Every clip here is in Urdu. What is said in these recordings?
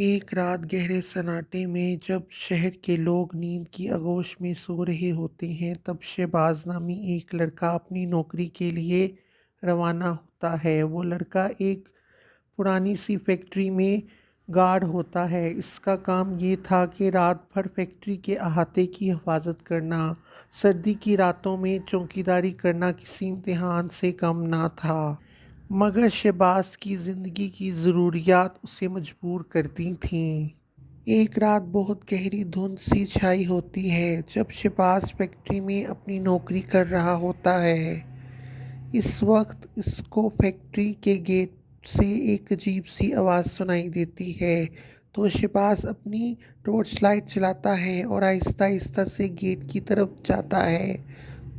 ایک رات گہرے سناٹے میں جب شہر کے لوگ نیند کی آغوش میں سو رہے ہوتے ہیں، تب شہباز نامی ایک لڑکا اپنی نوکری کے لیے روانہ ہوتا ہے۔ وہ لڑکا ایک پرانی سی فیکٹری میں گارڈ ہوتا ہے۔ اس کا کام یہ تھا کہ رات بھر فیکٹری کے احاطے کی حفاظت کرنا۔ سردی کی راتوں میں چوکیداری کرنا کسی امتحان سے کم نہ تھا۔ مگر شہباز کی زندگی کی ضروریات اسے مجبور کرتی تھیں۔ ایک رات بہت گہری دھند سی چھائی ہوتی ہے جب شہباز فیکٹری میں اپنی نوکری کر رہا ہوتا ہے۔ اس وقت اس کو فیکٹری کے گیٹ سے ایک عجیب سی آواز سنائی دیتی ہے۔ تو شہباز اپنی ٹارچ لائٹ چلاتا ہے اور آہستہ آہستہ سے گیٹ کی طرف جاتا ہے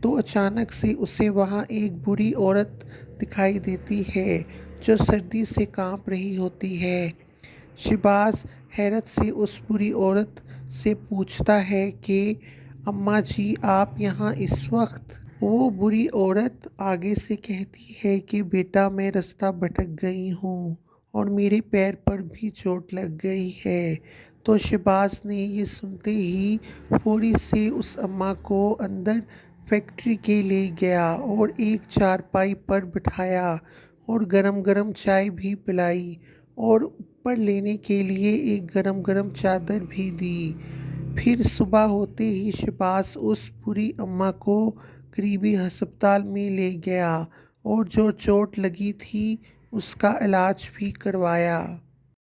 تو اچانک سے اسے وہاں ایک بوڑھی عورت دکھائی دیتی ہے جو سردی سے کانپ رہی ہوتی ہے۔ شہباز حیرت سے اس بوڑھی عورت سے پوچھتا ہے کہ اماں جی آپ یہاں اس وقت؟ وہ بوڑھی عورت آگے سے کہتی ہے کہ بیٹا میں رستہ بھٹک گئی ہوں اور میرے پیر پر بھی چوٹ لگ گئی ہے۔ تو شہباز نے یہ سنتے ہی فوری سے اس اماں کو اندر فیکٹری کے لے گیا اور ایک چارپائی پر بٹھایا اور گرم گرم چائے بھی پلائی اور اوپر لینے کے لیے ایک گرم گرم چادر بھی دی۔ پھر صبح ہوتے ہی شہباز اس بوڑھی اماں کو قریبی ہسپتال میں لے گیا اور جو چوٹ لگی تھی اس کا علاج بھی کروایا۔